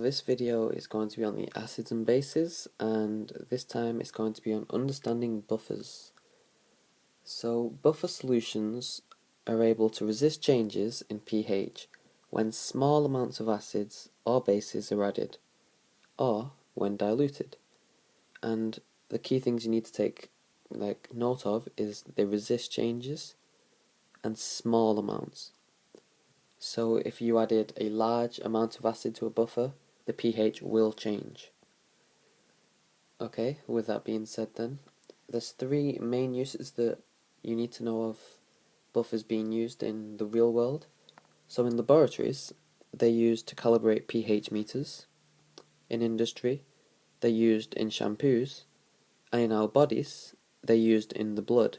this video is going to be on the acids and bases, and this time it's going to be on understanding buffers. So buffer solutions are able to resist changes in pH when small amounts of acids or bases are added, or when diluted. And the key things you need to take note of is they resist changes and small amounts. So if you added a large amount of acid to a buffer, the pH will change. Okay, with that being said then, there's three main uses that you need to know of buffers being used in the real world. So in laboratories, they're used to calibrate pH meters. In industry, they're used in shampoos. And in our bodies, they're used in the blood.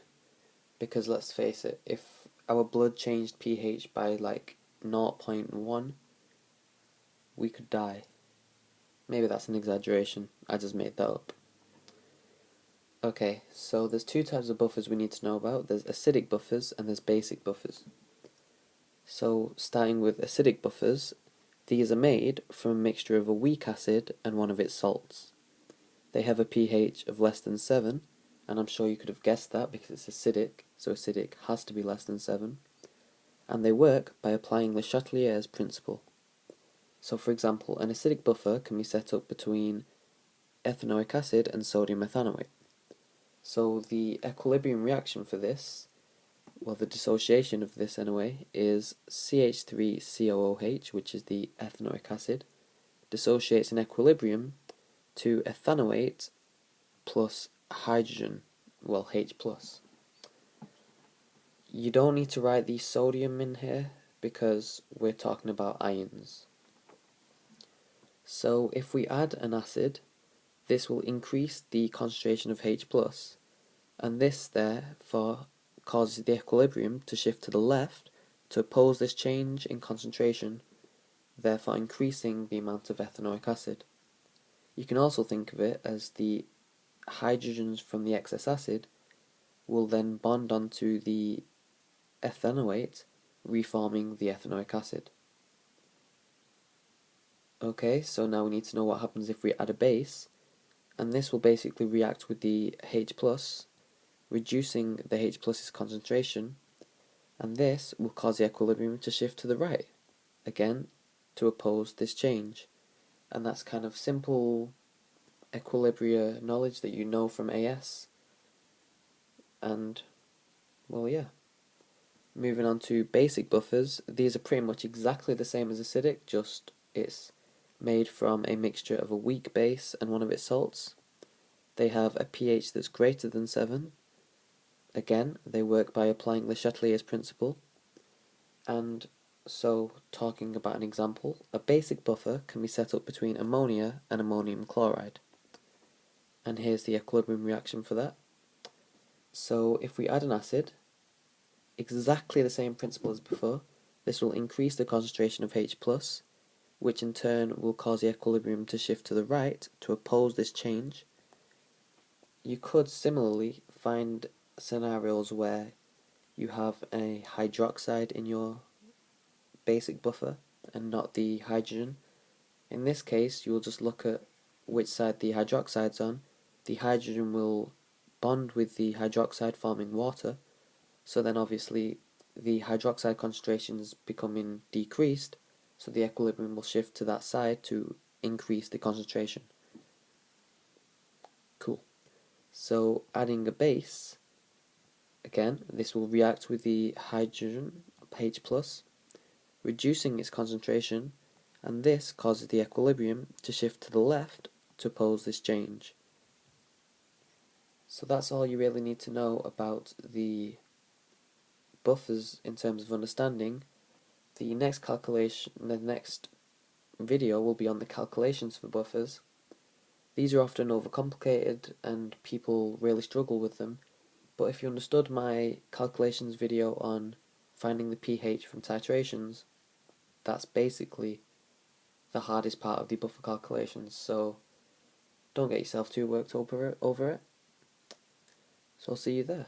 Because let's face it, if our blood changed pH by like 0.1, we could die. Maybe that's an exaggeration, I just made that up. Okay, so there's two types of buffers we need to know about. There's acidic buffers and there's basic buffers. So starting with acidic buffers, these are made from a mixture of a weak acid and one of its salts. They have a pH of less than 7, and I'm sure you could have guessed that because it's acidic, so acidic has to be less than 7. And they work by applying Le Chatelier's principle. So for example, an acidic buffer can be set up between ethanoic acid and sodium ethanoate. So the equilibrium reaction for this, well, the dissociation of this anyway, is CH3COOH, which is the ethanoic acid, dissociates in equilibrium to ethanoate plus hydrogen, well, H+. You don't need to write the sodium in here because we're talking about ions. So if we add an acid, this will increase the concentration of H+, and this therefore causes the equilibrium to shift to the left to oppose this change in concentration, therefore increasing the amount of ethanoic acid. You can also think of it as the hydrogens from the excess acid will then bond onto the ethanoate, reforming the ethanoic acid. Okay, so now we need to know what happens if we add a base, and this will basically react with the H+, reducing the H+'s concentration, and this will cause the equilibrium to shift to the right, again, to oppose this change. And that's kind of simple equilibria knowledge that you know from AS. And, well, yeah. Moving on to basic buffers, these are pretty much exactly the same as acidic, just it's made from a mixture of a weak base and one of its salts. They have a pH that's greater than 7. Again, they work by applying Le Chatelier's principle. And so, talking about an example, a basic buffer can be set up between ammonia and ammonium chloride. And here's the equilibrium reaction for that. So if we add an acid, exactly the same principle as before, this will increase the concentration of H+, which in turn will cause the equilibrium to shift to the right to oppose this change. You could similarly find scenarios where you have a hydroxide in your basic buffer and not the hydrogen. In this case, you'll just look at which side the hydroxide's on. The hydrogen will bond with the hydroxide, forming water, so then obviously the hydroxide concentration is becoming decreased, so the equilibrium will shift to that side to increase the concentration. Cool. So adding a base, again, this will react with the hydrogen, H+, reducing its concentration, and this causes the equilibrium to shift to the left to oppose this change. So that's all you really need to know about the buffers in terms of understanding. The next video will be on the calculations for buffers. These are often overcomplicated and people really struggle with them, but if you understood my calculations video on finding the pH from titrations, that's basically the hardest part of the buffer calculations, so don't get yourself too worked over it. So I'll see you there.